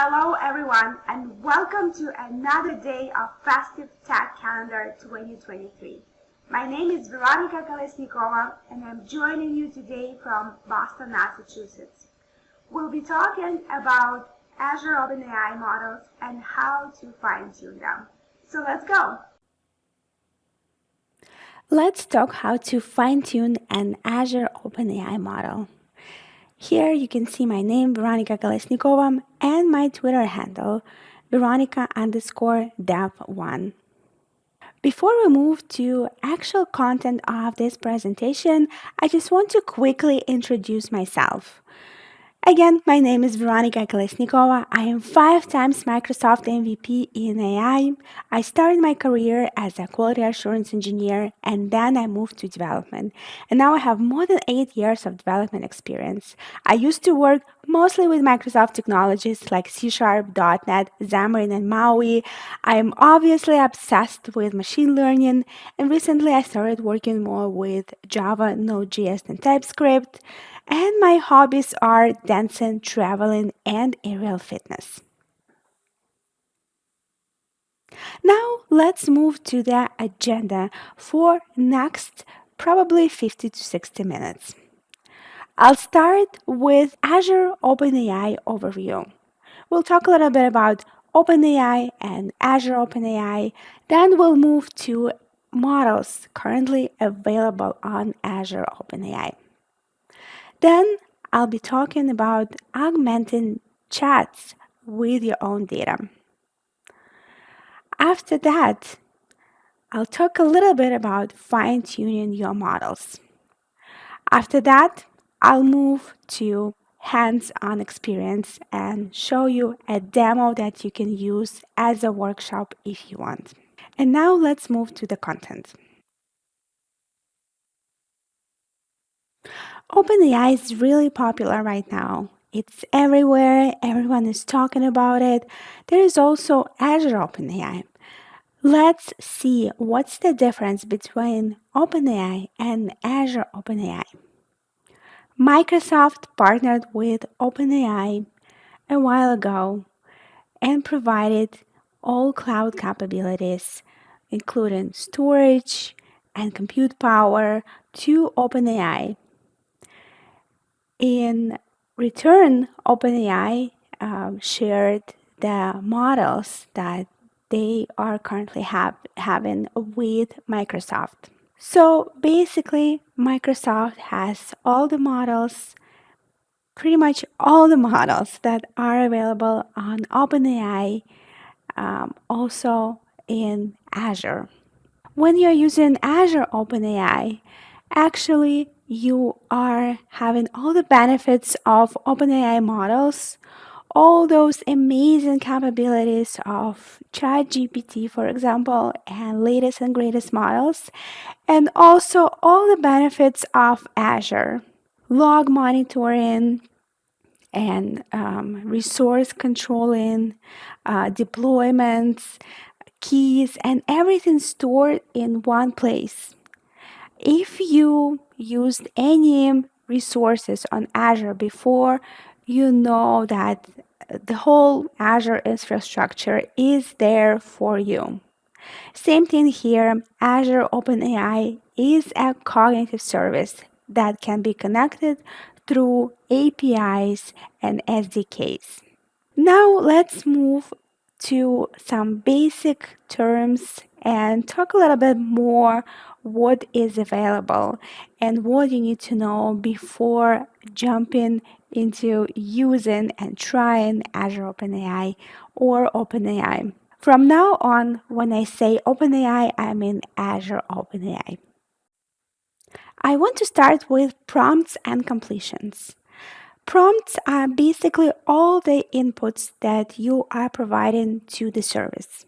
Hello everyone and welcome to another day of Festive Tech Calendar 2023. My name is Veronika Kolesnikova and I'm joining you today from Boston, Massachusetts. We'll be talking about Azure OpenAI models and how to fine-tune them. So let's go! Let's talk how to fine-tune an Azure OpenAI model. Here you can see my name, Veronika Kolesnikova, and my Twitter handle, Veronika_dev1. Before we move to actual content of this presentation, I just want to quickly introduce myself. Again, my name is Veronika Kolesnikova. I am 5 times Microsoft MVP in AI. I started my career as a quality assurance engineer and then I moved to development. And now I have more than 8 years of development experience. I used to work mostly with Microsoft technologies like C#, .NET, Xamarin, and Maui. I am obviously obsessed with machine learning, and recently I started working more with Java, Node.js, and TypeScript. And my hobbies are dancing, traveling, and aerial fitness. Now let's move to the agenda for next probably 50 to 60 minutes. I'll start with Azure OpenAI overview. We'll talk a little bit about OpenAI and Azure OpenAI. Then we'll move to models currently available on Azure OpenAI. Then I'll be talking about augmenting chats with your own data. After that, I'll talk a little bit about fine-tuning your models. After that, I'll move to hands-on experience and show you a demo that you can use as a workshop if you want. And now let's move to the content. OpenAI is really popular right now. It's everywhere, everyone is talking about it. There is also Azure OpenAI. Let's see what's the difference between OpenAI and Azure OpenAI. Microsoft partnered with OpenAI a while ago and provided all cloud capabilities, including storage and compute power, to OpenAI. In return, OpenAI shared the models that they are currently having with Microsoft. So basically, Microsoft has all the models, pretty much all the models that are available on OpenAI, also in Azure. When you're using Azure OpenAI, actually you are having all the benefits of OpenAI models, all those amazing capabilities of ChatGPT, for example, and latest and greatest models, and also all the benefits of Azure, log monitoring, and resource controlling, deployments, keys, and everything stored in one place. If you used any resources on Azure before, you know that the whole Azure infrastructure is there for you. Same thing here, Azure OpenAI is a cognitive service that can be connected through APIs and SDKs. Now let's move to some basic terms and talk a little bit more what is available and what you need to know before jumping into using and trying Azure OpenAI or OpenAI. From now on, when I say OpenAI, I mean Azure OpenAI. I want to start with prompts and completions. Prompts are basically all the inputs that you are providing to the service.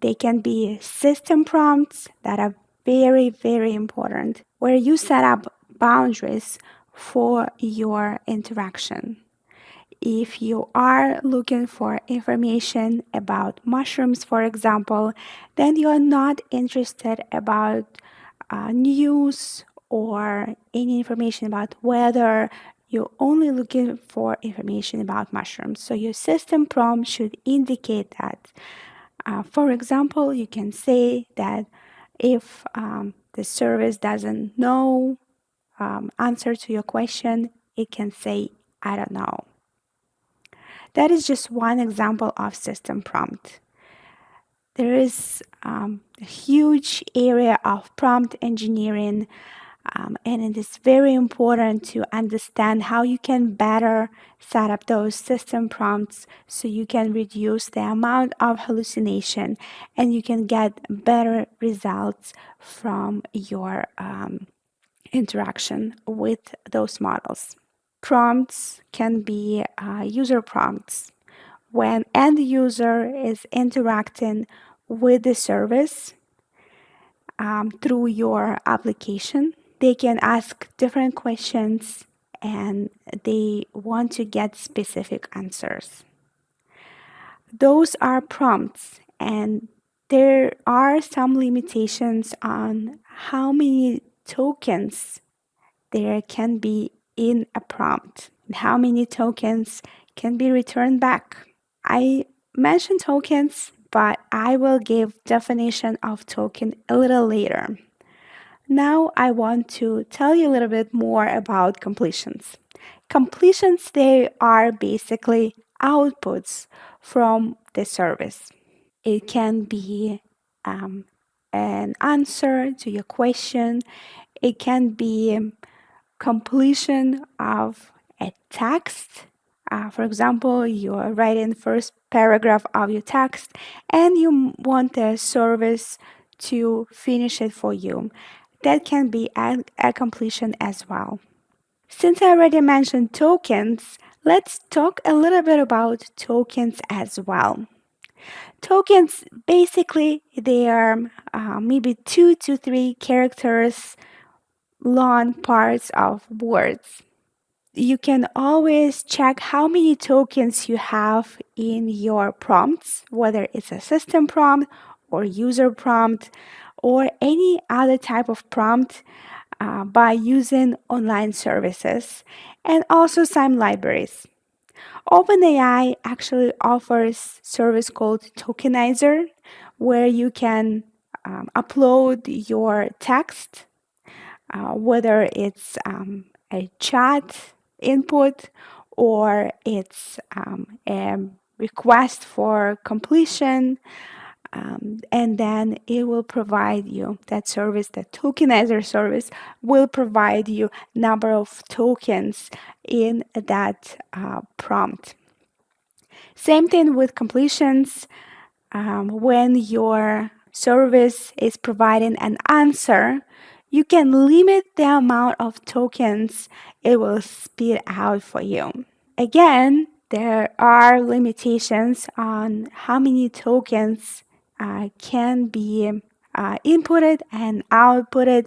They can be system prompts that are very, very important, where you set up boundaries for your interaction. If you are looking for information about mushrooms, for example, then you are not interested about news or any information about weather. you're only looking for information about mushrooms. So your system prompt should indicate that. For example, you can say that if the service doesn't know answer to your question, it can say, I don't know. That is just one example of system prompt. There is a huge area of prompt engineering, and it is very important to understand how you can better set up those system prompts so you can reduce the amount of hallucination and you can get better results from your interaction with those models. Prompts can be user prompts. When end user is interacting with the service through your application, they can ask different questions and they want to get specific answers. Those are prompts, and there are some limitations on how many tokens there can be in a prompt and how many tokens can be returned back. I mentioned tokens, but I will give definition of token a little later. Now I want to tell you a little bit more about completions. Completions, they are basically outputs from the service. It can be an answer to your question. It can be completion of a text. For example, you are writing the first paragraph of your text and you want the service to finish it for you. That can be a completion as well. Since I already mentioned tokens, let's talk a little bit about tokens as well. Tokens, basically, they are maybe 2 to 3 characters long parts of words. You can always check how many tokens you have in your prompts, whether it's a system prompt or user prompt or any other type of prompt by using online services and also some libraries. OpenAI actually offers service called Tokenizer where you can upload your text, whether it's a chat input or it's a request for completion. And then it will provide you that service, the tokenizer service will provide you number of tokens in that prompt. Same thing with completions. When your service is providing an answer, you can limit the amount of tokens it will spit out for you. Again, there are limitations on how many tokens can be inputted and outputted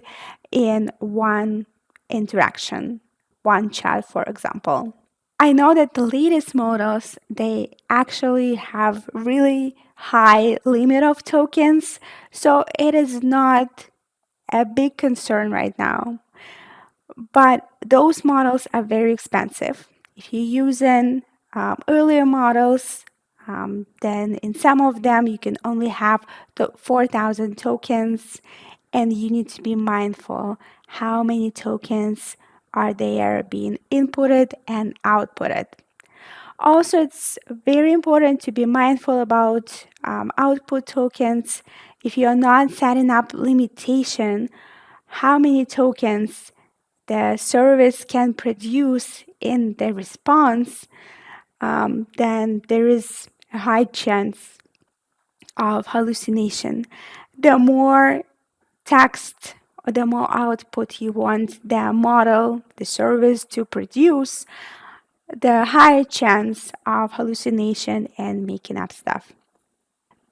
in one interaction, one chat, for example. I know that the latest models, they actually have really high limit of tokens, so it is not a big concern right now. But those models are very expensive. If you're using earlier models, then in some of them you can only have the 4,000 tokens, and you need to be mindful how many tokens are there being inputted and outputted. Also, it's very important to be mindful about output tokens. If you are not setting up limitation, how many tokens the service can produce in the response, then there is a high chance of hallucination. The more text or the more output you want the model, the service to produce, the higher chance of hallucination and making up stuff.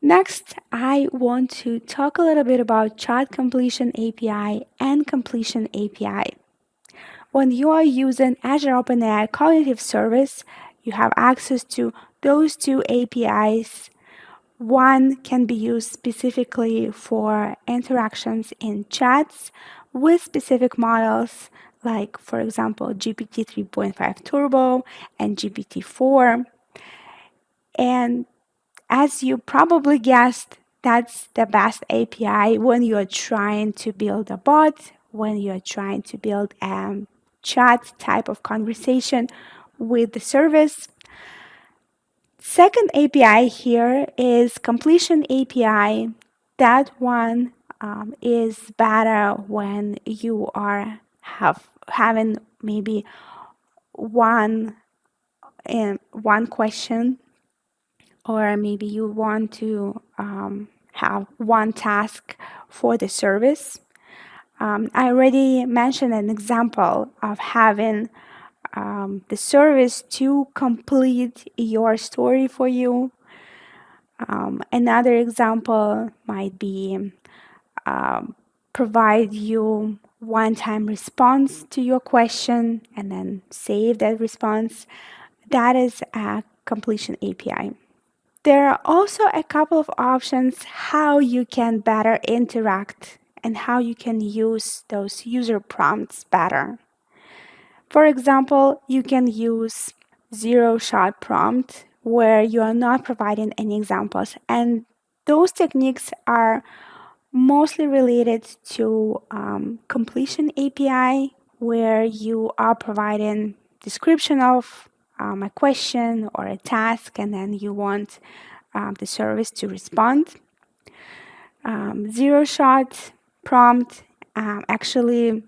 Next, I want to talk a little bit about Chat Completion API and Completion API. When you are using Azure OpenAI Cognitive Service, you have access to those two APIs. One can be used specifically for interactions in chats with specific models like, for example, GPT 3.5 Turbo and GPT 4. And as you probably guessed, that's the best API when you're trying to build a bot, when you're trying to build a chat type of conversation with the service. Second API here is completion API. That one is better when you are having maybe one one question, or maybe you want to have one task for the service. I already mentioned an example of having the service to complete your story for you. Another example might be provide you one-time response to your question and then save that response. That is a completion API. There are also a couple of options how you can better interact and how you can use those user prompts better. For example, you can use zero-shot prompt where you are not providing any examples, and those techniques are mostly related to completion API, where you are providing description of a question or a task, and then you want the service to respond. Zero-shot prompt actually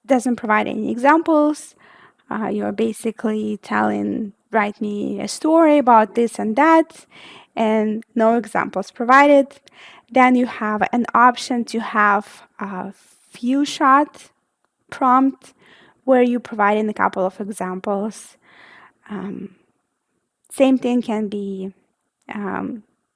doesn't provide any examples. You're basically telling, write me a story about this and that, and no examples provided. Then you have an option to have a few shot prompt where you provide in a couple of examples. Same thing can be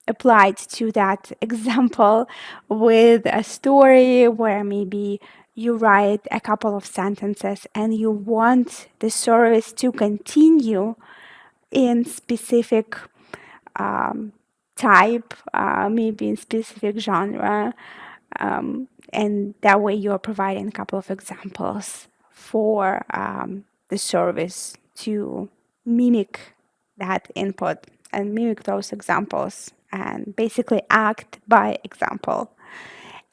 applied to that example with a story where maybe you write a couple of sentences and you want the service to continue in specific type, maybe in specific genre. And that way you're providing a couple of examples for the service to mimic that input and mimic those examples and basically act by example.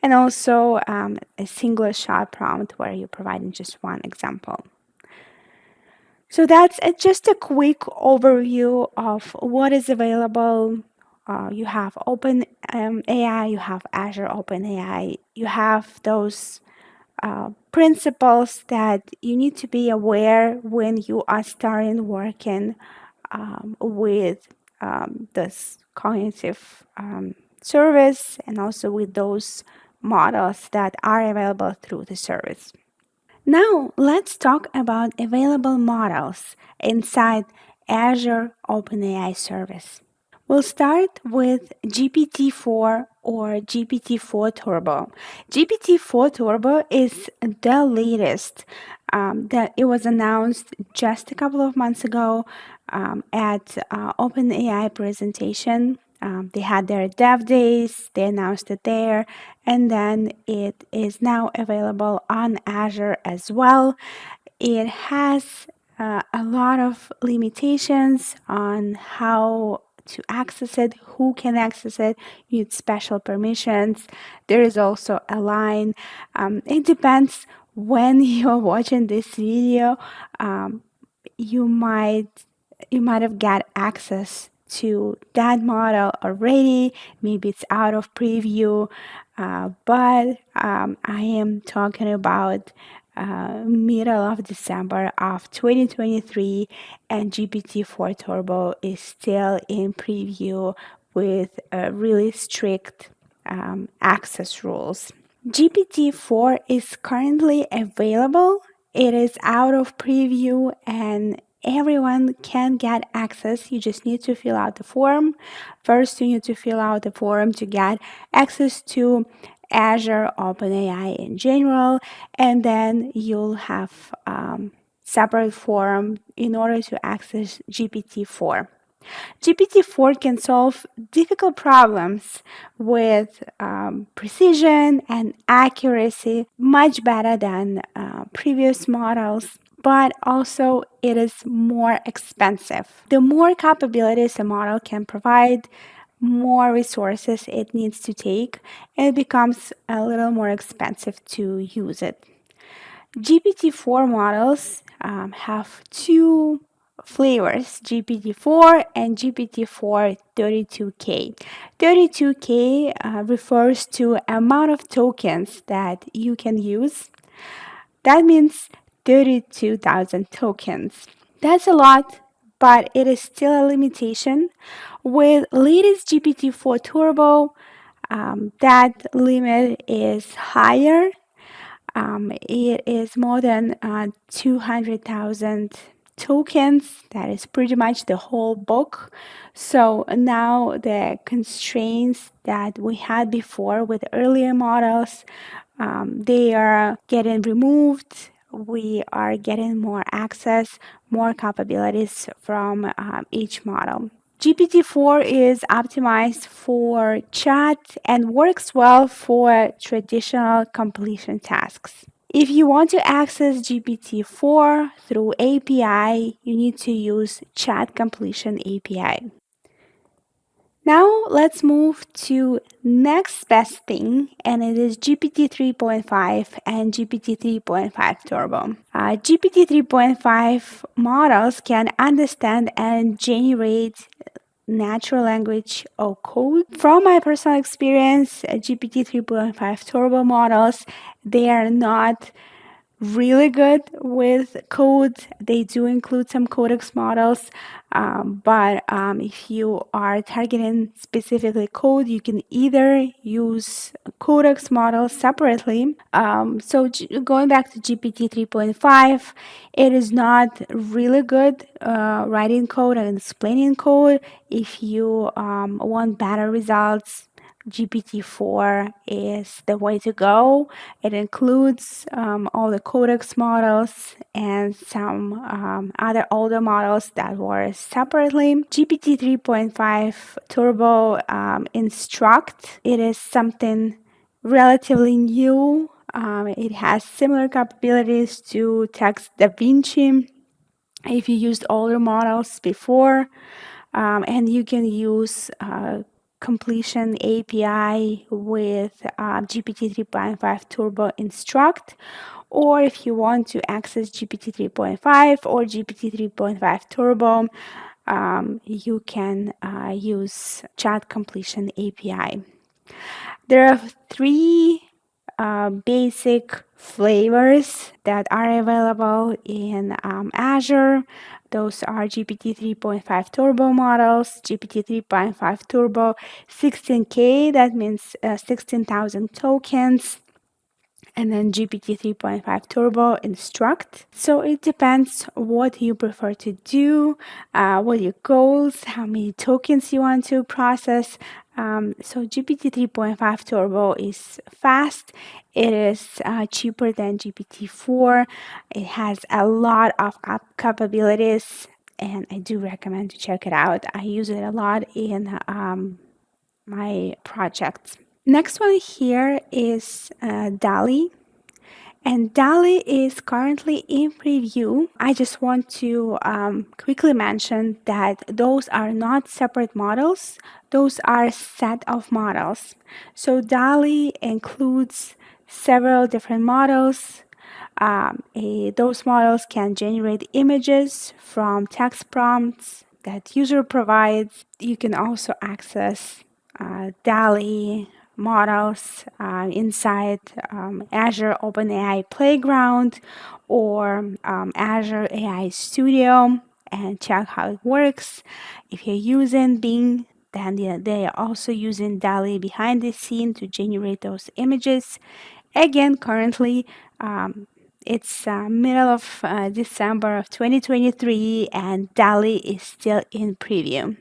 And also a single shot prompt where you're providing just one example. So that's just a quick overview of what is available. You have OpenAI, you have Azure OpenAI, you have those principles that you need to be aware when you are starting working with this cognitive service, and also with those models that are available through the service. Now, let's talk about available models inside Azure OpenAI service. We'll start with GPT-4 or GPT-4 Turbo. GPT-4 Turbo is the latest that it was announced just a couple of months ago at OpenAI presentation. They had their dev days, they announced it there, and then it is now available on Azure as well. It has a lot of limitations on how to access it, who can access it. You need special permissions. There is also a line. It depends when you're watching this video. You might have got access to that model already. Maybe it's out of preview, but I am talking about middle of December of 2023, and GPT-4 Turbo is still in preview with really strict access rules. GPT-4 is currently available. It is out of preview and everyone can get access. You just need to fill out the form. First, you need to fill out the form to get access to Azure OpenAI in general, and then you'll have separate form in order to access GPT-4. GPT-4 can solve difficult problems with precision and accuracy much better than previous models, but also it is more expensive. The more capabilities a model can provide, more resources it needs to take, and it becomes a little more expensive to use it. GPT-4 models have two flavors, GPT-4 and GPT-4 32K. 32K refers to amount of tokens that you can use. That means 32,000 tokens. That's a lot, but it is still a limitation. With latest GPT-4 Turbo, that limit is higher. It is more than 200,000 tokens. That is pretty much the whole book. So now the constraints that we had before with earlier models, they are getting removed. We are getting more access, more capabilities from each model. GPT-4 is optimized for chat and works well for traditional completion tasks. If you want to access GPT-4 through API, you need to use Chat Completion API. Now let's move to next best thing, and it is GPT 3.5 and GPT 3.5 Turbo. GPT 3.5 models can understand and generate natural language or code. From my personal experience, GPT 3.5 Turbo models, they are not really good with code. They do include some codex models, but if you are targeting specifically code, you can either use codex models separately. Going back to GPT 3.5, it is not really good writing code and explaining code. If you want better results, GPT-4 is the way to go. It includes all the codex models and some other older models that were separately. GPT 3.5 Turbo Instruct, it is something relatively new. It has similar capabilities to Text DaVinci if you used older models before, and you can use completion API with GPT 3.5 Turbo Instruct, or if you want to access GPT 3.5 or GPT 3.5 Turbo, you can use Chat Completion API. There are three basic flavors that are available in Azure. Those are GPT 3.5 Turbo models, GPT 3.5 Turbo 16K, that means 16,000 tokens, and then GPT 3.5 Turbo Instruct. So it depends what you prefer to do, what your goals, how many tokens you want to process. So GPT 3.5 Turbo is fast. It is cheaper than GPT-4. It has a lot of capabilities, and I do recommend to check it out. I use it a lot in my projects. Next one here is DALL-E. And DALL-E is currently in preview. I just want to quickly mention that those are not separate models. Those are a set of models. So DALL-E includes several different models. Those models can generate images from text prompts that user provides. You can also access DALL-E models inside Azure OpenAI Playground or Azure AI Studio and check how it works. If you're using Bing, then they are also using DALL-E behind the scene to generate those images. Again, currently, it's middle of December of 2023 and DALL-E is still in preview.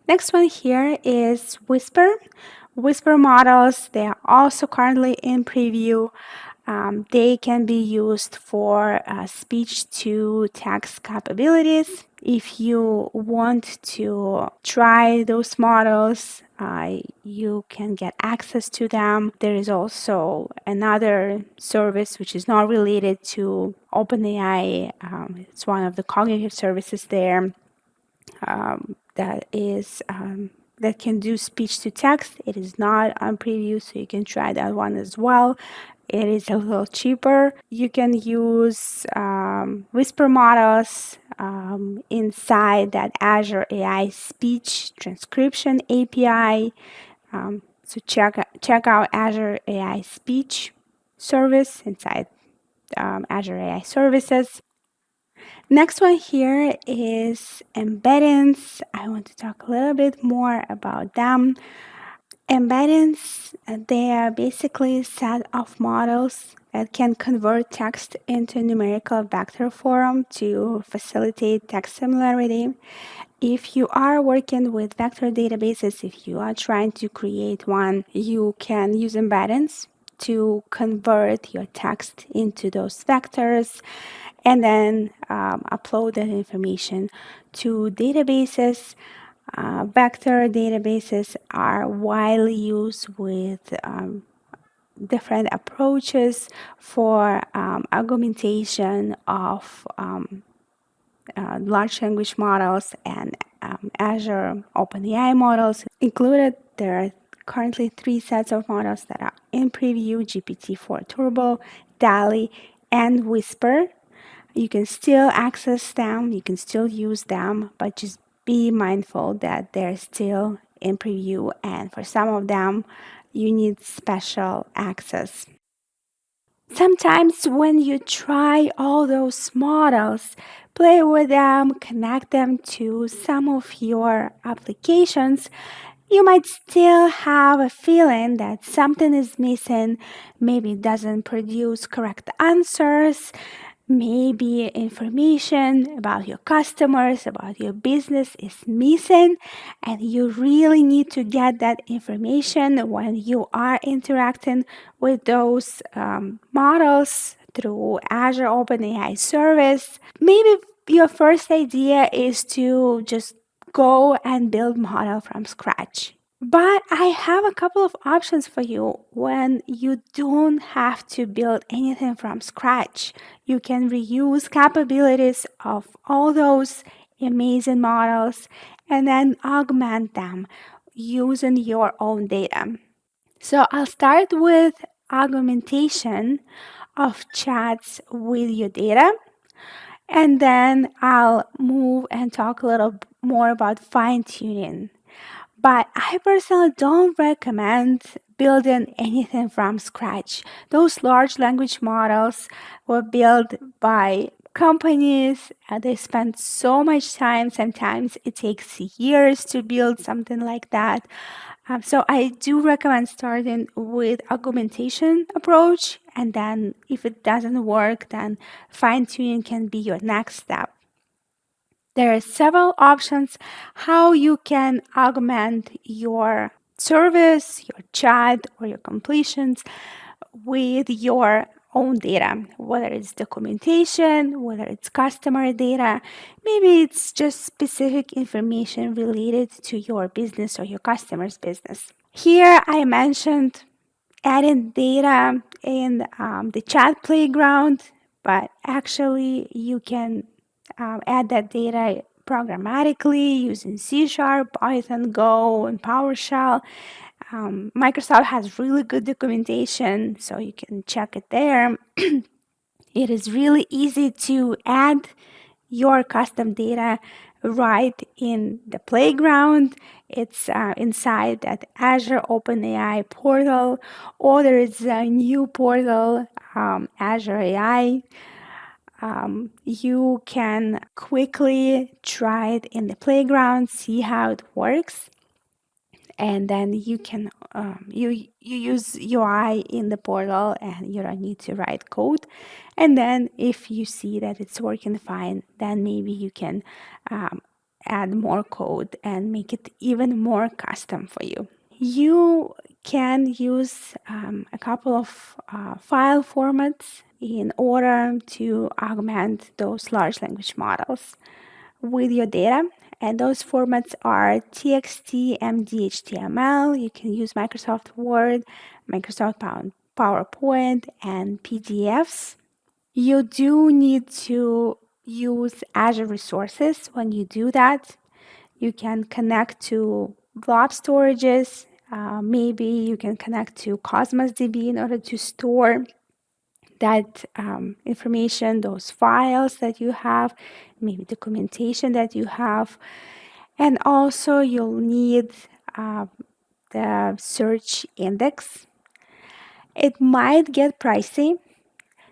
Next one here is Whisper. Whisper models, they are also currently in preview. They can be used for speech-to-text capabilities. If you want to try those models, you can get access to them. There is also another service which is not related to OpenAI. It's one of the cognitive services there that can do speech to text. It is not on preview, so you can try that one as well. It is a little cheaper. You can use whisper models inside that Azure AI speech transcription API. So check out Azure AI speech service inside Azure AI services. Next one here is embeddings. I want to talk a little bit more about them. Embeddings, they are basically a set of models that can convert text into numerical vector form to facilitate text similarity. If you are working with vector databases, if you are trying to create one, you can use embeddings to convert your text into those vectors and then upload that information to databases. Vector databases are widely used with different approaches for augmentation of large language models and Azure OpenAI models included. There are currently 3 sets of models that are in preview: GPT-4 Turbo, DALL-E, and Whisper. You can still access them, you can still use them, but just be mindful that they're still in preview, and for some of them, you need special access. Sometimes when you try all those models, play with them, connect them to some of your applications, you might still have a feeling that something is missing. Maybe it doesn't produce correct answers. Maybe information about your customers, about your business is missing, and you really need to get that information when you are interacting with those models through Azure OpenAI service. Maybe your first idea is to just go and build model from scratch. But I have a couple of options for you when you don't have to build anything from scratch. You can reuse capabilities of all those amazing models and then augment them using your own data. So I'll start with augmentation of chats with your data. And then I'll move and talk a little more about fine tuning. But I personally don't recommend building anything from scratch. Those large language models were built by companies and they spend so much time. Sometimes it takes years to build something like that. So I do recommend starting with augmentation approach, and then if it doesn't work, then fine tuning can be your next step. There are several options how you can augment your service, your chat, or your completions with your own data, whether it's documentation, whether it's customer data, maybe it's just specific information related to your business or your customer's business. Here I mentioned adding data in the chat playground, but actually you can add that data programmatically using C#, Python, Go, and PowerShell. Microsoft has really good documentation, so you can check it there. It is really easy to add your custom data right in the playground. It's inside that Azure OpenAI portal, or there is a new portal, Azure AI. You can quickly try it in the playground, see how it works, and then you can you use UI in the portal, and you don't need to write code. And then if you see that it's working fine, then maybe you can add more code and make it even more custom for you. You can use a couple of file formats in order to augment those large language models with your data. And those formats are TXT, MD, HTML. You can use Microsoft Word, Microsoft PowerPoint, and PDFs. You do need to use Azure resources when you do that. You can connect to blob storages. Maybe you can connect to Cosmos DB in order to store that information, those files that you have, maybe documentation that you have. And also you'll need the search index. It might get pricey,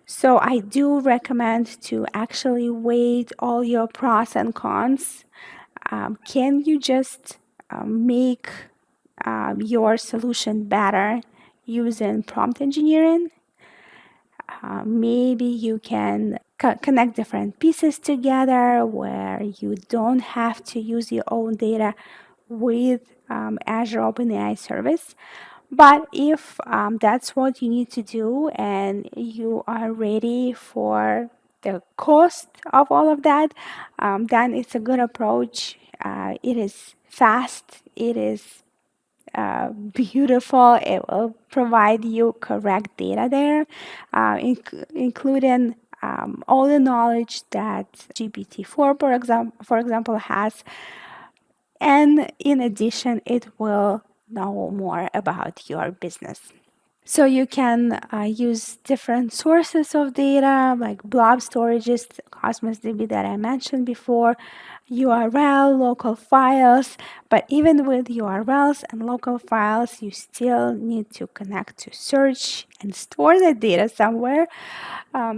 so I do recommend to actually weigh all your pros and cons. Can you just make your solution better using prompt engineering? Maybe you can connect different pieces together where you don't have to use your own data with Azure OpenAI service. But if that's what you need to do and you are ready for the cost of all of that, then it's a good approach. It is fast, it is beautiful, it will provide you correct data there, including all the knowledge that GPT-4, for example, has. And in addition, it will know more about your business. So you can use different sources of data like blob storages, Cosmos DB that I mentioned before, URL, local files. But even with URLs and local files, you still need to connect to search and store the data somewhere.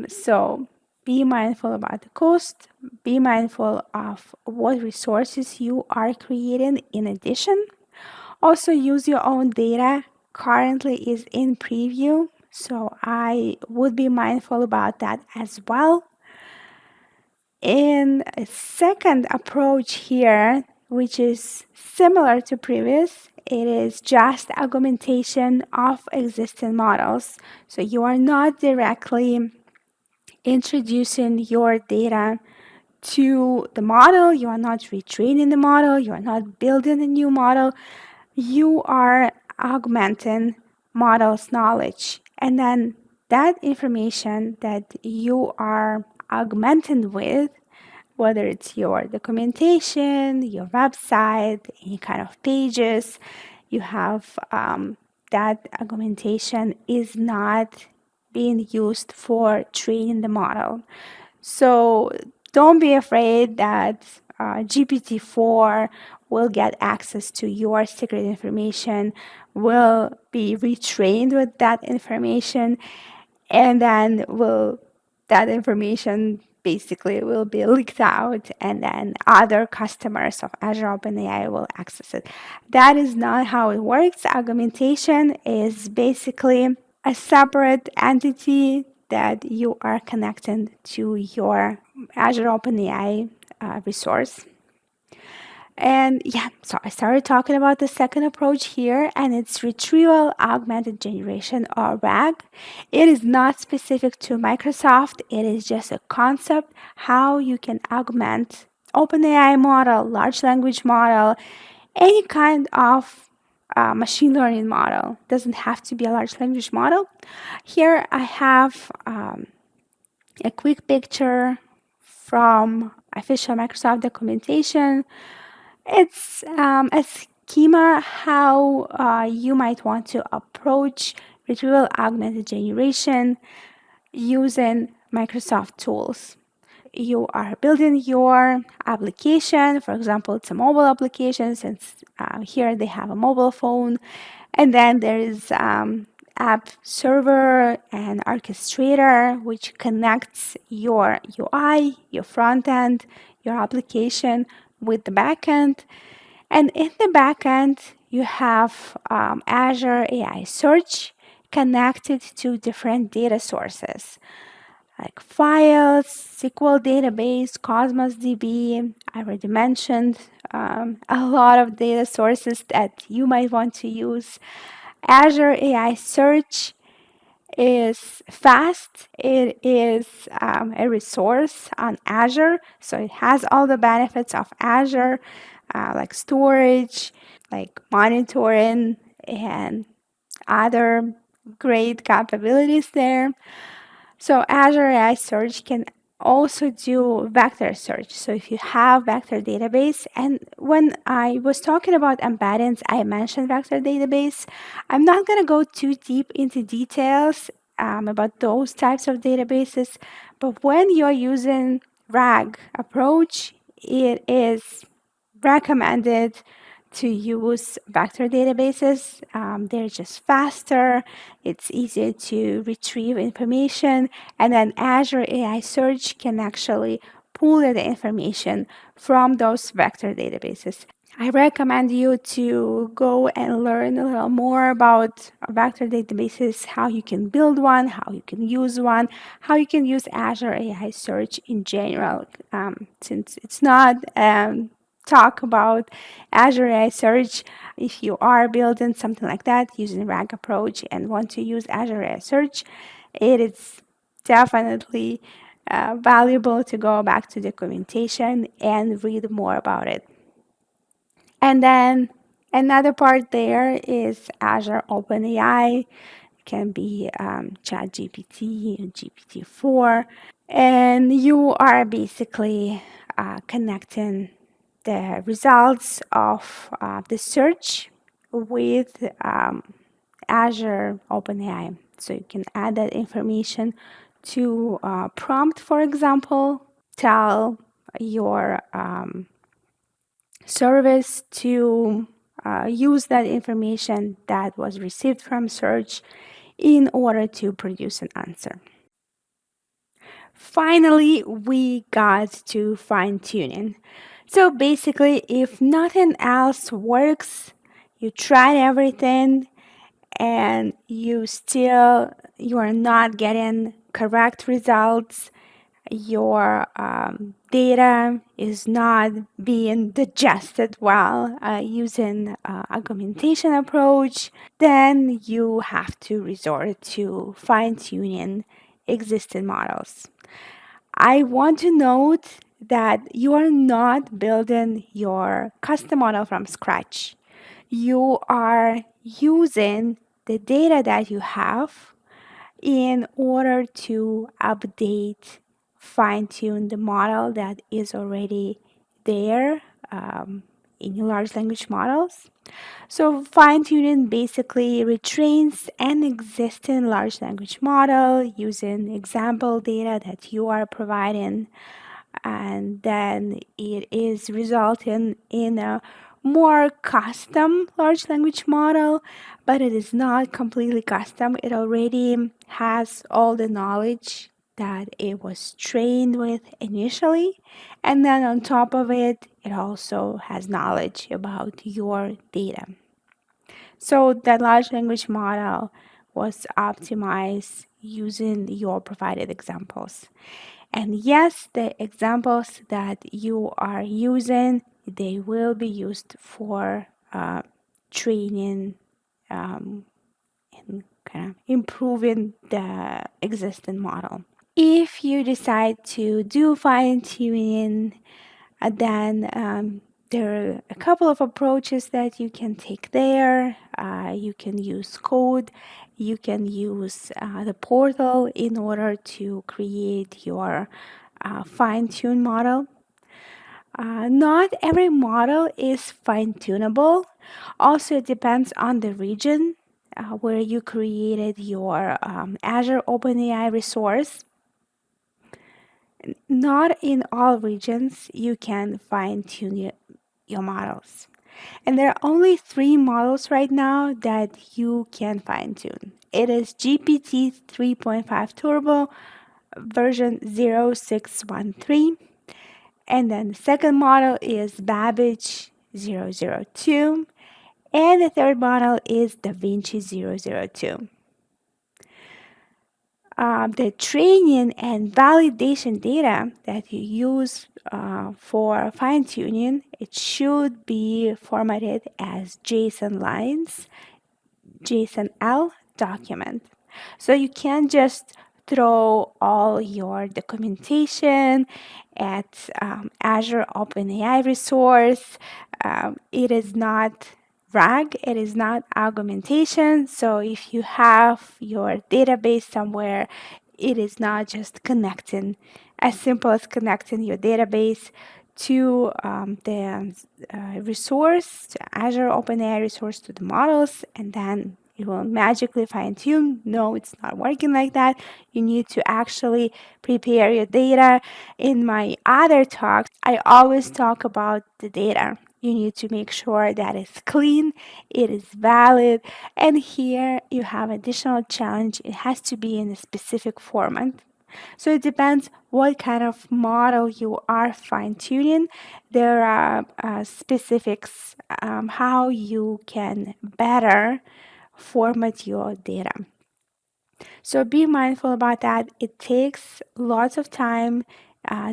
So be mindful about the cost. Be mindful of what resources you are creating in addition. Also use your own data. Currently is in preview, so I would be mindful about that as well. In a second approach here, which is similar to previous, it is just augmentation of existing models. So you are not directly introducing your data to the model, you are not retraining the model, you are not building a new model, you are augmenting model's knowledge. And then that information that you are augmenting with, whether it's your documentation, your website, any kind of pages, you have that augmentation is not being used for training the model. So don't be afraid that GPT-4 will get access to your secret information, will be retrained with that information, and then that information basically will be leaked out, and then other customers of Azure OpenAI will access it. That is not how it works. Augmentation is basically a separate entity that you are connecting to your Azure OpenAI resource. And yeah, so I started talking about the second approach here, and it's Retrieval Augmented Generation, or RAG. It is not specific to Microsoft, it is just a concept how you can augment OpenAI model, large language model, any kind of machine learning model. Doesn't have to be a large language model. Here I have a quick picture from official Microsoft documentation. It's a schema how you might want to approach retrieval augmented generation using Microsoft tools. You are building your application. For example, it's a mobile application since here they have a mobile phone. And then there is app server and orchestrator, which connects your UI, your front end, your application with the backend. And in the backend, you have Azure AI Search connected to different data sources like files, SQL database, Cosmos DB. I already mentioned a lot of data sources that you might want to use. Azure AI Search is fast. It is a resource on Azure, so it has all the benefits of Azure, like storage, like monitoring, and other great capabilities there. So Azure AI Search can also do vector search. So if you have vector database, and when I was talking about embeddings, I mentioned vector database. I'm not going to go too deep into details about those types of databases, but when you're using RAG approach, it is recommended to use vector databases. They're just faster, it's easier to retrieve information, and then Azure AI Search can actually pull the information from those vector databases. I recommend you to go and learn a little more about vector databases, how you can build one, how you can use one, how you can use Azure AI Search in general. Since it's not talk about Azure AI Search, if you are building something like that using RAG approach and want to use Azure AI Search, it is definitely valuable to go back to documentation and read more about it. And then another part there is Azure OpenAI. It can be ChatGPT, GPT-4. And you are basically connecting the results of the search with Azure OpenAI. So you can add that information to prompt, for example, tell your service to use that information that was received from search in order to produce an answer. Finally, we got to fine tuning. So basically, if nothing else works, you tried everything and you are not getting correct results, your data is not being digested well using augmentation approach, then you have to resort to fine-tuning existing models. I want to note that you are not building your custom model from scratch. You are using the data that you have in order to update, fine tune the model that is already there in your large language models. So, fine tuning basically retrains an existing large language model using example data that you are providing, and then it is resulting in a more custom large language model, but it is not completely custom. It already has all the knowledge that it was trained with initially, and then on top of it, it also has knowledge about your data. So that large language model was optimized using your provided examples. And yes, the examples that you are using, they will be used for training and kind of improving the existing model. If you decide to do fine tuning, then there are a couple of approaches that you can take there. You can use code, you can use the portal in order to create your fine-tune model. Not every model is fine-tunable. Also, it depends on the region where you created your Azure OpenAI resource. Not in all regions you can fine-tune your models. And there are only 3 models right now that you can fine-tune. It is GPT 3.5 Turbo version 0613. And then the second model is Babbage 002. And the third model is DaVinci 002. The training and validation data that you use for fine-tuning, it should be formatted as JSON lines. JSON-L document. So you can't just throw all your documentation at Azure OpenAI resource. It is not RAG, it is not augmentation. So if you have your database somewhere, it is not just connecting, as simple as connecting your database to the resource, to Azure OpenAI resource, to the models, and then it will magically fine tune. No, it's not working like that. You need to actually prepare your data. In my other talks, I always talk about the data. You need to make sure that it's clean, it is valid, and here you have additional challenge. It has to be in a specific format. So it depends what kind of model you are fine tuning. There are specifics how you can better format your data. So be mindful about that. It takes lots of time,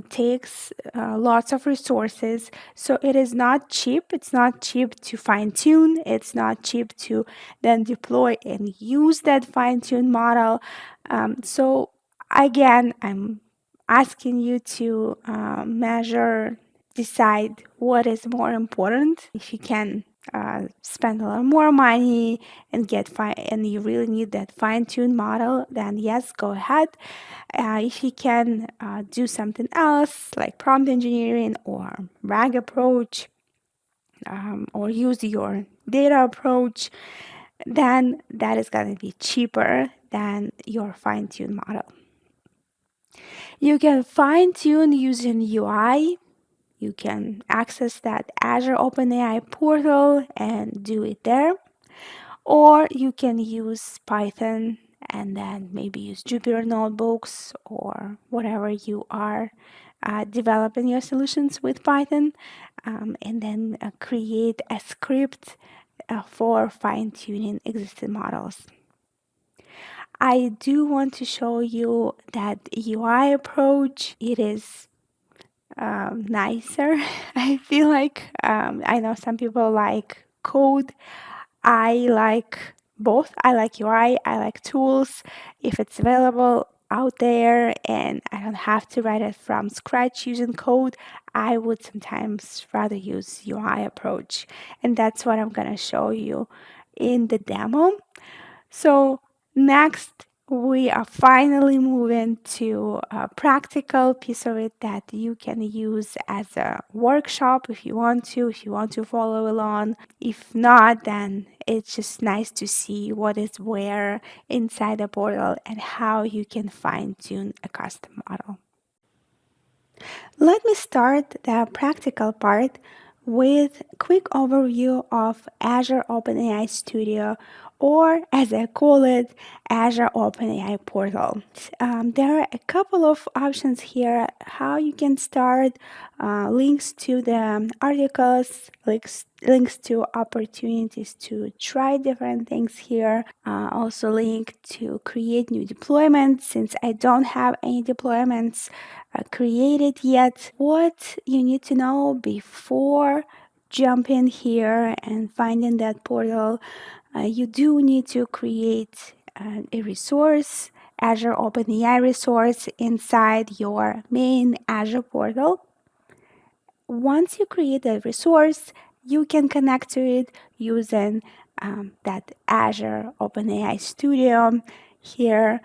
takes lots of resources. So it is not cheap. It's not cheap to fine tune. It's not cheap to then deploy and use that fine tuned model. So again, I'm asking you to measure, decide what is more important. If you can spend a lot more money and and you really need that fine-tuned model, then yes, go ahead. If you can do something else like prompt engineering or RAG approach, or use your data approach, then that is going to be cheaper than your fine-tuned model. You can fine-tune using UI. You can access that Azure OpenAI portal and do it there. Or you can use Python and then maybe use Jupyter notebooks or whatever you are developing your solutions with Python, and then create a script for fine-tuning existing models. I do want to show you that UI approach. It is nicer. I feel like I know some people like code. I like both. I like UI, I like tools if it's available out there and I don't have to write it from scratch using code. I would sometimes rather use UI approach, and that's what I'm going to show you in the demo. So next, we are finally moving to a practical piece of it that you can use as a workshop if you want to follow along. If not, then it's just nice to see what is where inside the portal and how you can fine tune a custom model. Let me start the practical part with a quick overview of Azure OpenAI Studio, or as I call it, Azure OpenAI Portal. There are a couple of options here how you can start, links to the articles, links to opportunities to try different things here, also link to create new deployments since I don't have any deployments created yet. What you need to know before jumping here and finding that portal, you do need to create a resource, Azure OpenAI resource inside your main Azure portal. Once you create a resource, you can connect to it using that Azure OpenAI Studio here.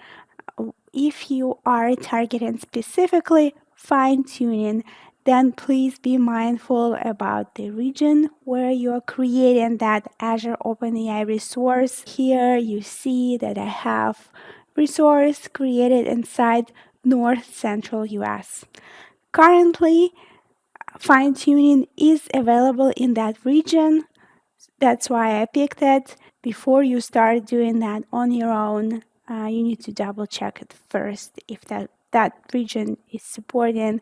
If you are targeting specifically fine-tuning, then please be mindful about the region where you're creating that Azure OpenAI resource. Here you see that I have resource created inside North Central US. Currently, fine-tuning is available in that region. That's why I picked it. Before you start doing that on your own, you need to double check it first if that region is supporting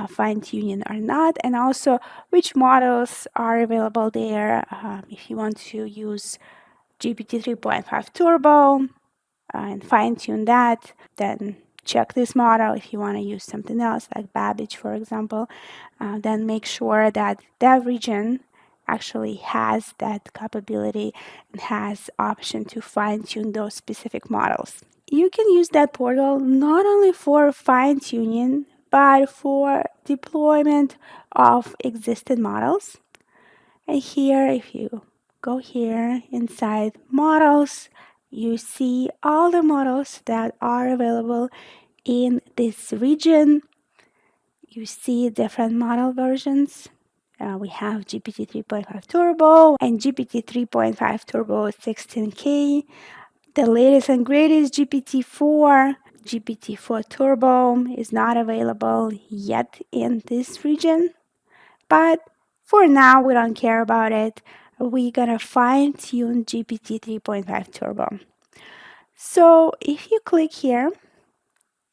fine-tuning or not, and also which models are available there. If you want to use GPT 3.5 Turbo and fine-tune that, then check this model. If you want to use something else like Babbage, for example, then make sure that that region actually has that capability and has option to fine-tune those specific models. You can use that portal not only for fine-tuning, but for deployment of existing models. And here, if you go here inside models, you see all the models that are available in this region. You see different model versions. We have GPT 3.5 Turbo and GPT 3.5 Turbo 16K. The latest and greatest GPT-4. GPT-4 Turbo is not available yet in this region, but for now, we don't care about it. We're gonna fine-tune GPT 3.5 Turbo. So if you click here,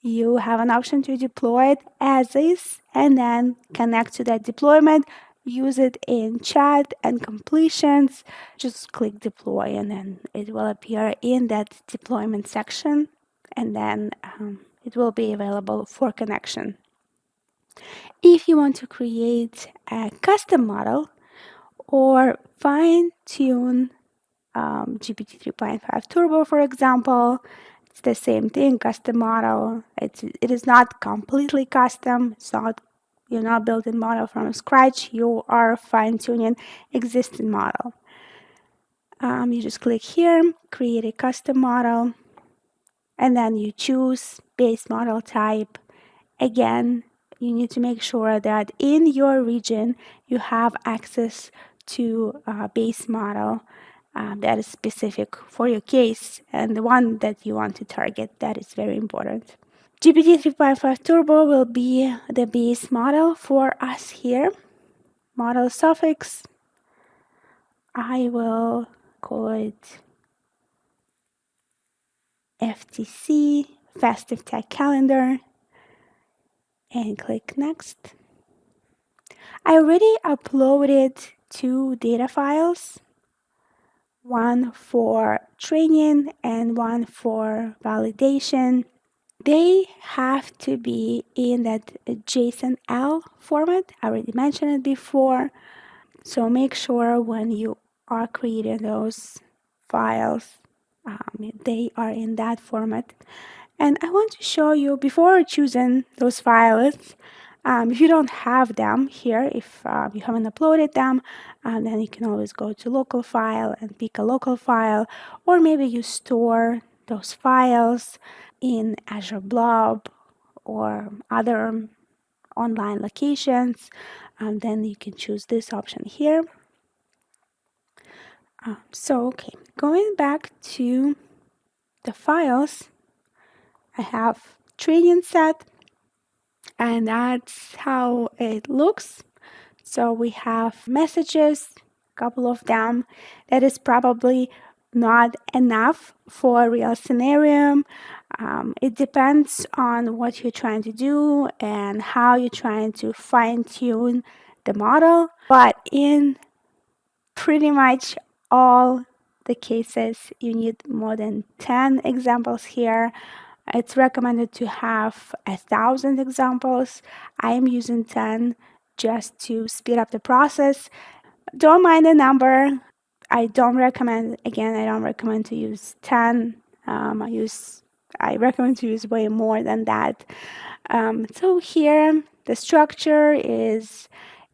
you have an option to deploy it as is and then connect to that deployment. Use it in chat and completions. Just click deploy and then it will appear in that deployment section, and then it will be available for connection. If you want to create a custom model or fine-tune GPT 3.5 Turbo, for example, it's the same thing, custom model. It is not completely custom. You're not building model from scratch. You are fine-tuning existing model. You just click here, create a custom model, and then you choose base model type. Again, you need to make sure that in your region you have access to a base model that is specific for your case and the one that you want to target. That is very important. GPT 3.5 Turbo will be the base model for us here. Model suffix, I will call it FTC, Festive Tech Calendar, and click next. I already uploaded 2 data files, one for training and one for validation. They have to be in that JSON-L format. I already mentioned it before. So make sure when you are creating those files, they are in that format. And I want to show you, before choosing those files, if you don't have them here, if you haven't uploaded them, then you can always go to local file and pick a local file, or maybe you store those files in Azure Blob or other online locations. Then you can choose this option here. Okay, going back to the files, I have training set, and that's how it looks. So we have messages, a couple of them. That is probably not enough for a real scenario. It depends on what you're trying to do and how you're trying to fine-tune the model. But in pretty much all the cases, you need more than 10 examples here. It's recommended to have 1,000 examples. I am using 10 just to speed up the process. Don't mind the number. I don't recommend to use 10. I recommend to use way more than that. So here, the structure is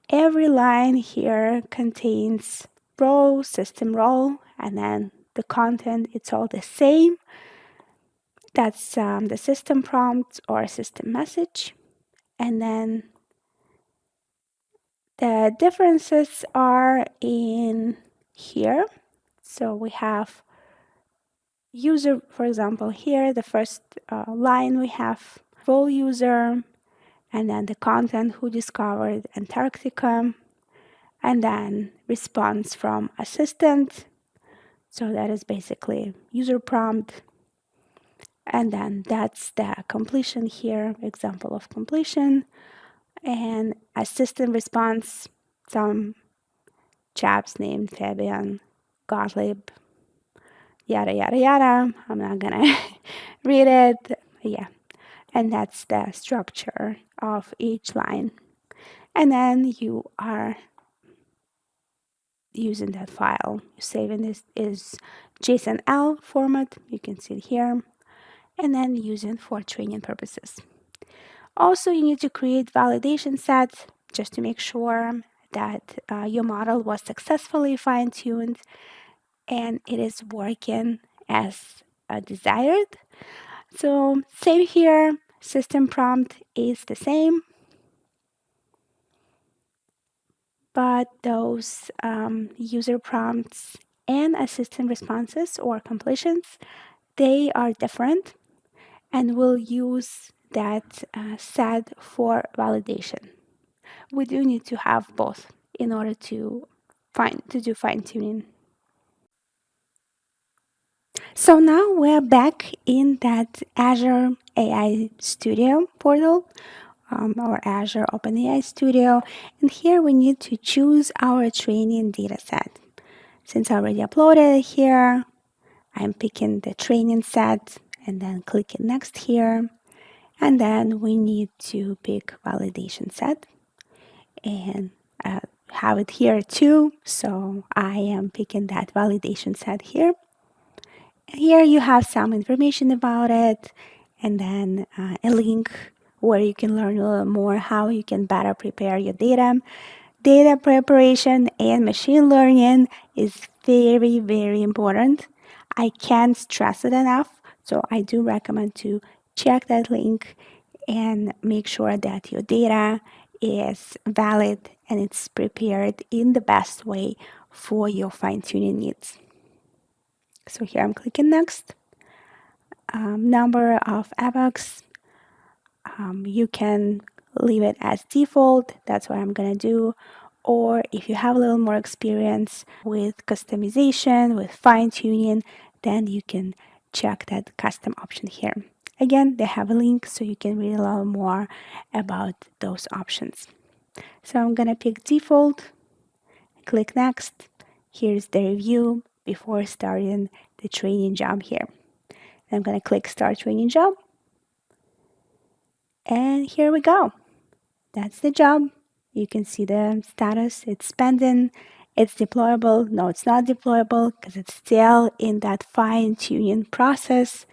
every line here contains role, system role, and then the content, it's all the same. That's the system prompt or system message. And then the differences are in here. So we have user, for example, here, the first line we have full user, and then the content who discovered Antarctica, and then response from assistant. So that is basically user prompt. And then that's the completion here, example of completion. And assistant response, some chaps named Fabian Gottlieb, yada, yada, yada. I'm not gonna read it. Yeah. And that's the structure of each line. And then you are using that file. You save in this is JSON-L format. You can see it here. And then use it for training purposes. Also, you need to create validation sets just to make sure that your model was successfully fine-tuned and it is working as desired. So same here, system prompt is the same, but those user prompts and assistant responses or completions, they are different, and we'll use that set for validation. We do need to have both in order to do fine tuning. So now we're back in that Azure AI Studio portal, or Azure OpenAI Studio, and here we need to choose our training dataset. Since I already uploaded it here, I'm picking the training set and then clicking next here, and then we need to pick validation set and have it here too. So I am picking that validation set here. Here you have some information about it, and then a link where you can learn a little more how you can better prepare your data. Data preparation and machine learning is very, very important. I can't stress it enough, so I do recommend to check that link and make sure that your data is valid and it's prepared in the best way for your fine-tuning needs. So here I'm clicking next. Number of epochs, you can leave it as default. That's what I'm gonna do. Or if you have a little more experience with customization, with fine tuning, then you can check that custom option here. Again, they have a link so you can read a little more about those options. So I'm gonna pick default, click next. Here's the review before starting the training job here. I'm gonna click start training job. And here we go. That's the job. You can see the status. It's pending. It's deployable. No, it's not deployable because it's still in that fine-tuning process.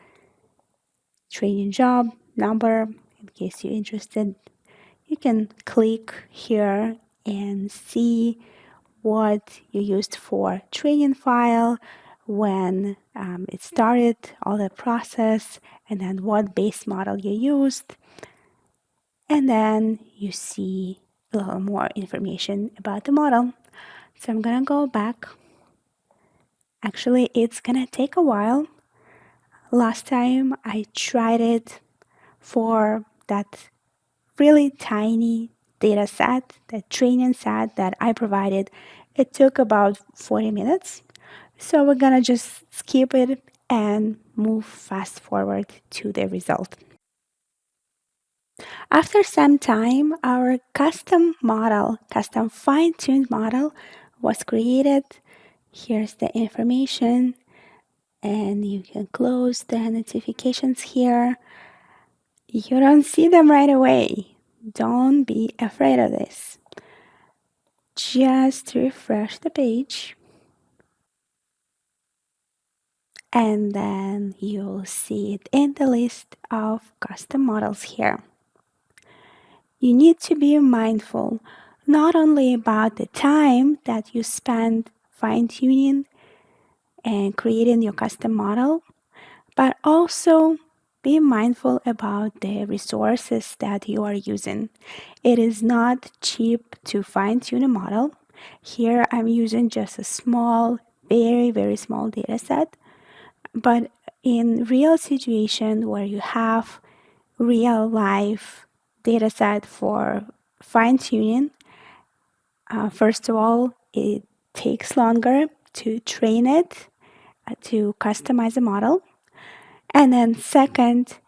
Training job number, in case you're interested. You can click here and see what you used for training file, when it started, all the process, and then what base model you used. And then you see a little more information about the model. So I'm gonna go back. Actually, it's gonna take a while. Last time I tried it for that really tiny data set, the training set that I provided. It took about 40 minutes. So we're gonna just skip it and move fast forward to the result. After some time, our custom model, custom fine-tuned model was created. Here's the information, and you can close the notifications here. You don't see them right away. Don't be afraid of this. Just refresh the page, and then you'll see it in the list of custom models here. You need to be mindful not only about the time that you spend fine-tuning and creating your custom model, but also be mindful about the resources that you are using. It is not cheap to fine-tune a model. Here I'm using just a small, very, very small data set, but in real situation where you have real life data set for fine tuning, first of all, it takes longer to train it, to customize a model. And then second,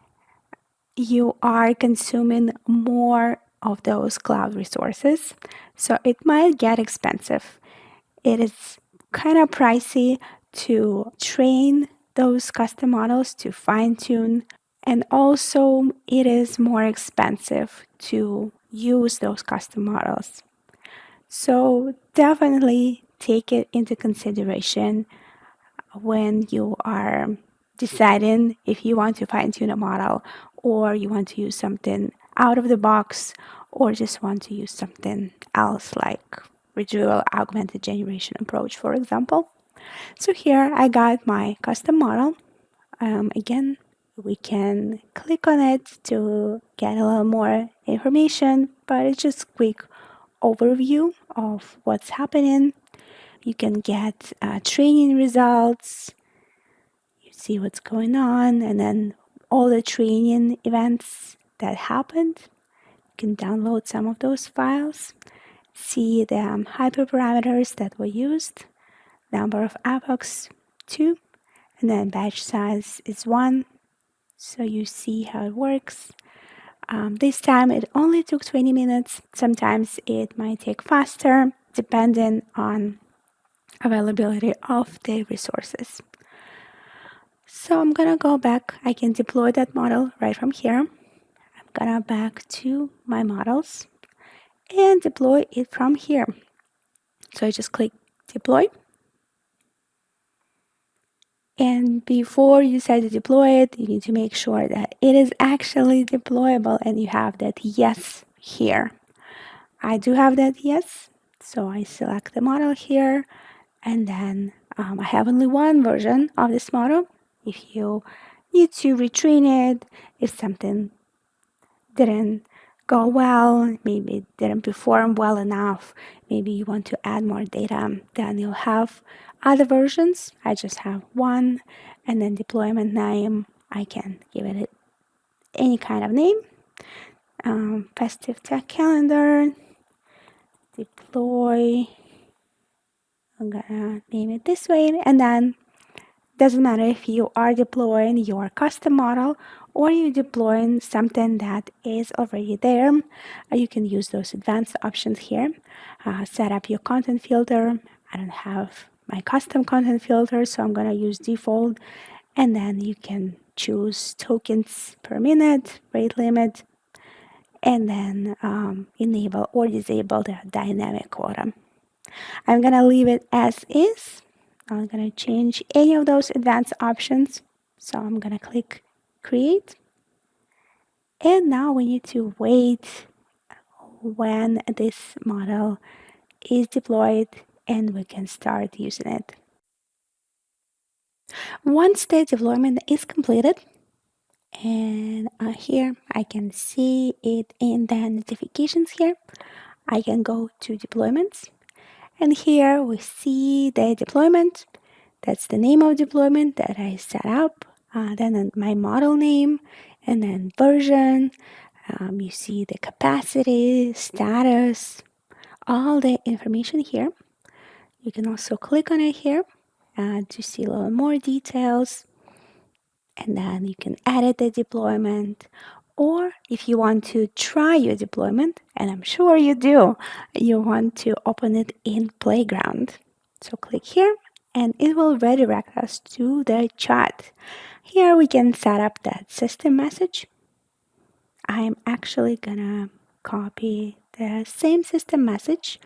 you are consuming more of those cloud resources. So it might get expensive. It is kind of pricey to train those custom models, to fine tune. And also, it is more expensive to use those custom models. So definitely take it into consideration when you are deciding if you want to fine-tune a model, or you want to use something out of the box, or just want to use something else like Retrieval augmented generation approach, for example. So here I got my custom model. Again, we can click on it to get a little more information, but it's just quick overview of what's happening. You can get training results, you see what's going on, and then all the training events that happened. You can download some of those files, see the hyperparameters that were used, number of epochs 2, and then batch size is 1. So you see how it works. This time it only took 20 minutes. Sometimes it might take faster depending on availability of the resources. So I'm gonna go back. I can deploy that model right from here. I'm gonna back to my models and deploy it from here. So I just click deploy. And before you decide to deploy it, you need to make sure that it is actually deployable and you have that yes here. I do have that yes, so I select the model here, and then I have only one version of this model. If you need to retrain it, if something didn't go well, maybe it didn't perform well enough, maybe you want to add more data, then you'll have other versions. I just have one, and then deployment name, I can give it any kind of name. Festive tech calendar, deploy, I'm gonna name it this way, and then doesn't matter if you are deploying your custom model or you're deploying something that is already there. You can use those advanced options here. Set up your content filter. I don't have my custom content filter, so I'm gonna use default, and then you can choose tokens per minute, rate limit, and then enable or disable the dynamic quota. I'm gonna leave it as is. I'm not gonna change any of those advanced options. So I'm gonna click create. And now we need to wait when this model is deployed and we can start using it. Once the deployment is completed, and here I can see it in the notifications here, I can go to deployments, and here we see the deployment. That's the name of deployment that I set up. Then my model name, and then version. You see the capacity, status, all the information here. You can also click on it here to see a little more details. And then you can edit the deployment. Or if you want to try your deployment, and I'm sure you do, you want to open it in Playground. So click here and it will redirect us to the chat. Here we can set up that system message. I'm actually gonna copy the same system message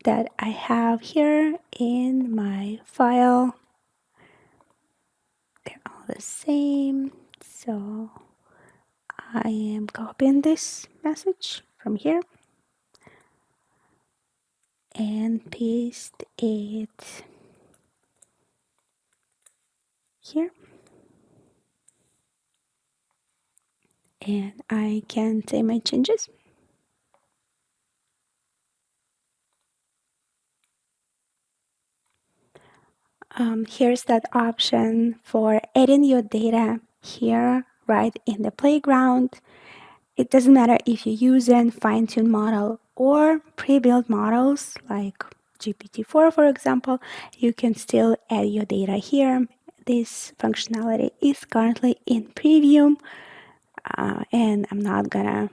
that I have here in my file. They're all the same. So I am copying this message from here and paste it here. And I can save my changes. Here's that option for adding your data here right in the playground. It doesn't matter if you're using fine-tuned model or pre-built models like GPT-4, for example, you can still add your data here. This functionality is currently in preview, and I'm not gonna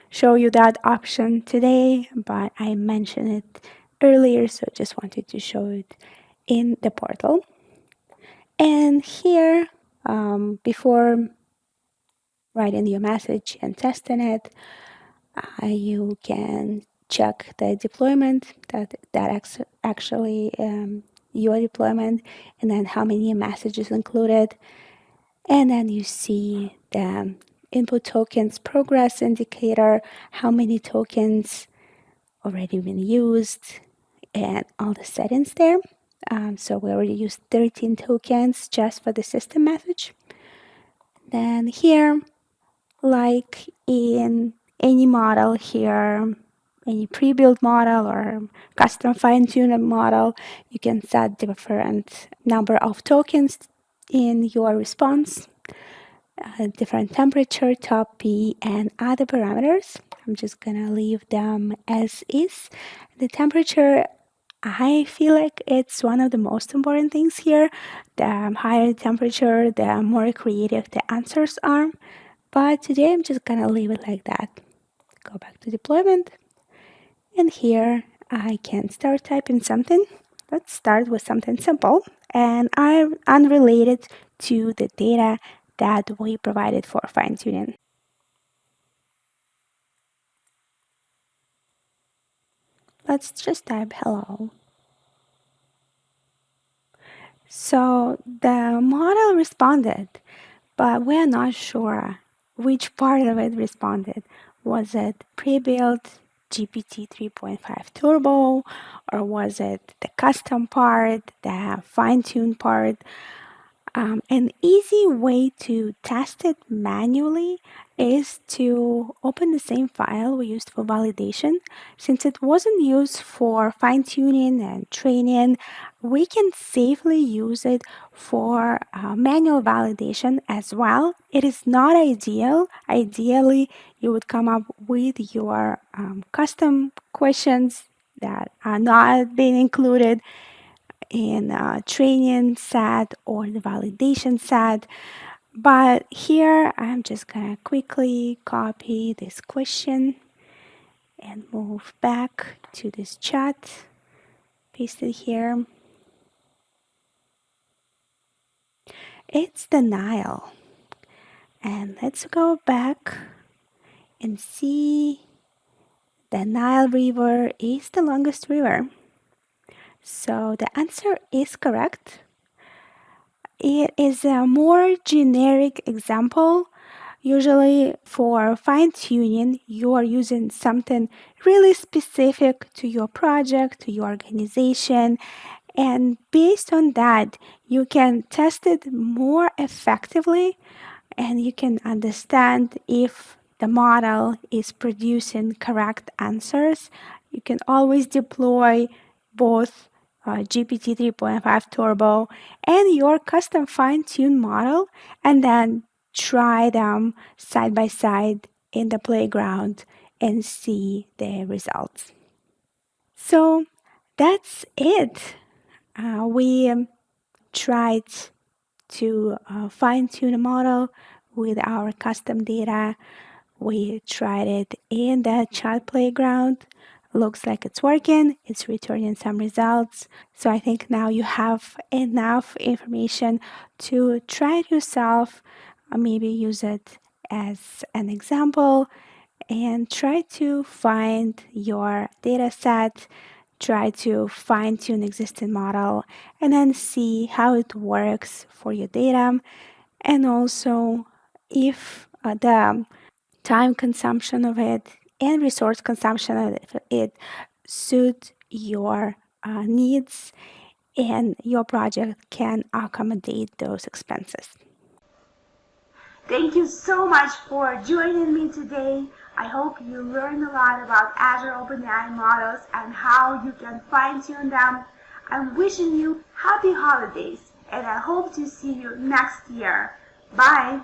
show you that option today, but I mentioned it earlier, so just wanted to show it in the portal. And here, before writing your message and testing it, you can check the deployment, actually your deployment, and then how many messages included. And then you see the input tokens progress indicator, how many tokens already been used, and all the settings there. So we already used 13 tokens just for the system message. Then here, like in any model here, any pre-built model or custom fine-tuned model, you can set different number of tokens in your response, different temperature, top P, and other parameters. I'm just gonna leave them as is. The temperature, I feel like it's one of the most important things here. The higher the temperature, the more creative the answers are. But today I'm just gonna leave it like that. Go back to deployment. And here I can start typing something. Let's start with something simple and unrelated to the data that we provided for fine-tuning. Let's just type hello. So the model responded, but we're not sure which part of it responded. Was it pre-built GPT 3.5 Turbo, or was it the custom part, the fine-tuned part? An easy way to test it manually is to open the same file we used for validation. Since it wasn't used for fine-tuning and training, we can safely use it for manual validation as well. It is not ideal. Ideally, you would come up with your custom questions that are not being included in training set or the validation set. But here I'm just gonna quickly copy this question and move back to this chat, paste it here. It's the Nile. And let's go back and see the Nile River is the longest river. So the answer is correct. It is a more generic example. Usually for fine-tuning, you are using something really specific to your project, to your organization, and based on that, you can test it more effectively and you can understand if the model is producing correct answers. You can always deploy both GPT 3.5 Turbo and your custom fine-tuned model and then try them side by side in the playground and see the results. So that's it. We tried to fine-tune a model with our custom data. We tried it in the chat playground. Looks like it's working. It's returning some results. So I think now you have enough information to try it yourself, maybe use it as an example and try to find your data set, try to fine tune existing model, and then see how it works for your data. And also if the time consumption of it and resource consumption of it suit your needs and your project can accommodate those expenses. Thank you so much for joining me today. I hope you learned a lot about Azure OpenAI models and how you can fine-tune them. I'm wishing you happy holidays and I hope to see you next year. Bye!